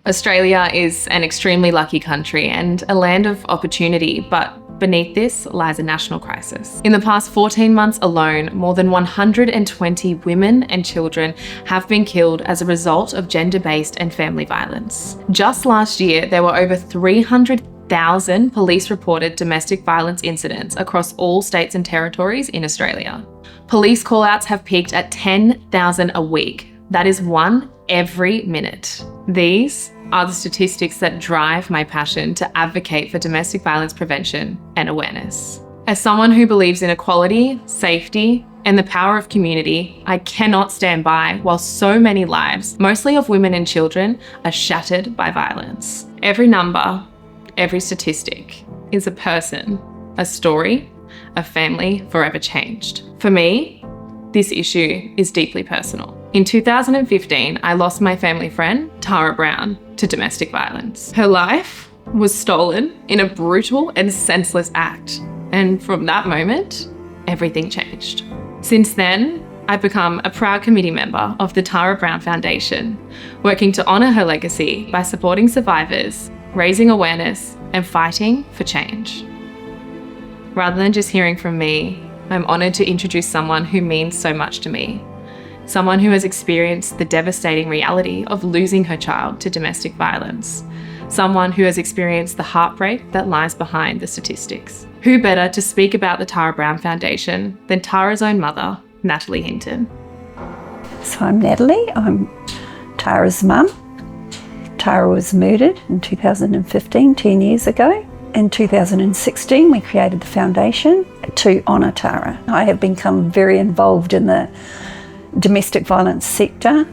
Australia is an extremely lucky country and a land of opportunity, but beneath this lies a national crisis. In the past 14 months alone, more than 120 women and children have been killed as a result of gender-based and family violence. Just last year, there were over 300,000 police-reported domestic violence incidents across all states and territories in Australia. Police call-outs have peaked at 10,000 a week. That is one every minute. These are the statistics that drive my passion to advocate for domestic violence prevention and awareness. As someone who believes in equality, safety, and the power of community, I cannot stand by while so many lives, mostly of women and children, are shattered by violence. Every number, every statistic is a person, a story, a family forever changed. For me, this issue is deeply personal. In 2015, I lost my family friend, Tara Brown, to domestic violence. Her life was stolen in a brutal and senseless act. And from that moment, everything changed. Since then, I've become a proud committee member of the Tara Brown Foundation, working to honour her legacy by supporting survivors, raising awareness, and fighting for change. Rather than just hearing from me, I'm honoured to introduce someone who means so much to me. Someone who has experienced the devastating reality of losing her child to domestic violence. Someone who has experienced the heartbreak that lies behind the statistics. Who better to speak about the Tara Brown Foundation than Tara's own mother, Natalie Hinton? So I'm Natalie, I'm Tara's mum. Tara was murdered in 2015, 10 years ago. In 2016, we created the foundation to honour Tara. I have become very involved in the domestic violence sector,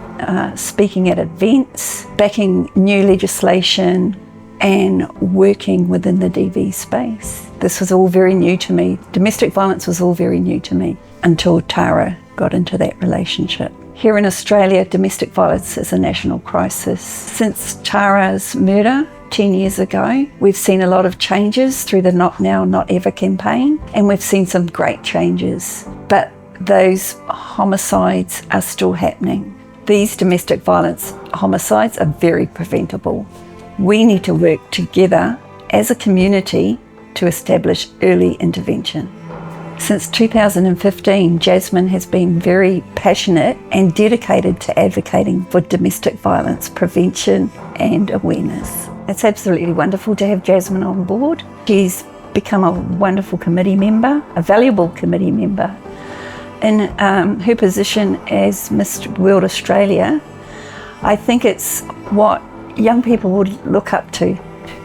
speaking at events, backing new legislation and working within the DV space. This was all very new to me. Domestic violence was all very new to me until Tara got into that relationship. Here in Australia, domestic violence is a national crisis. Since Tara's murder 10 years ago, we've seen a lot of changes through the Not Now, Not Ever campaign, and we've seen some great changes. But those homicides are still happening. These domestic violence homicides are very preventable. We need to work together as a community to establish early intervention. Since 2015, Jasmine has been very passionate and dedicated to advocating for domestic violence prevention and awareness. It's absolutely wonderful to have Jasmine on board. She's become a wonderful committee member, a valuable committee member. In her position as Miss World Australia, I think it's what young people would look up to.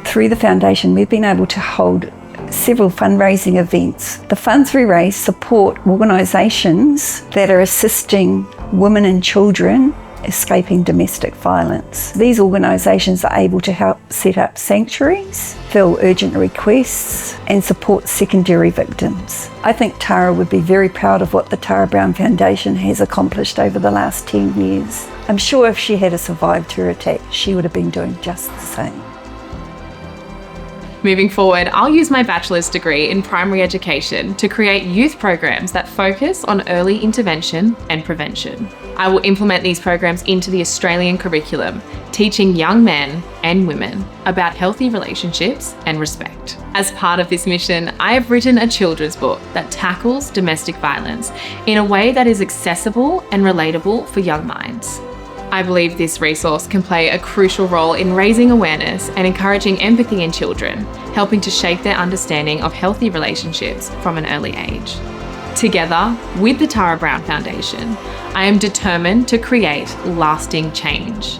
Through the foundation, we've been able to hold several fundraising events. The funds we raise support organisations that are assisting women and children escaping domestic violence. These organisations are able to help set up sanctuaries, fill urgent requests and support secondary victims. I think Tara would be very proud of what the Tara Brown Foundation has accomplished over the last 10 years. I'm sure if she had survived her attack, she would have been doing just the same. Moving forward, I'll use my bachelor's degree in primary education to create youth programs that focus on early intervention and prevention. I will implement these programs into the Australian curriculum, teaching young men and women about healthy relationships and respect. As part of this mission, I have written a children's book that tackles domestic violence in a way that is accessible and relatable for young minds. I believe this resource can play a crucial role in raising awareness and encouraging empathy in children, helping to shape their understanding of healthy relationships from an early age. Together with the Tara Brown Foundation, I am determined to create lasting change,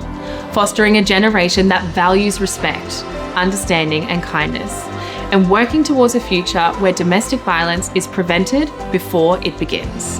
fostering a generation that values respect, understanding and kindness, and working towards a future where domestic violence is prevented before it begins.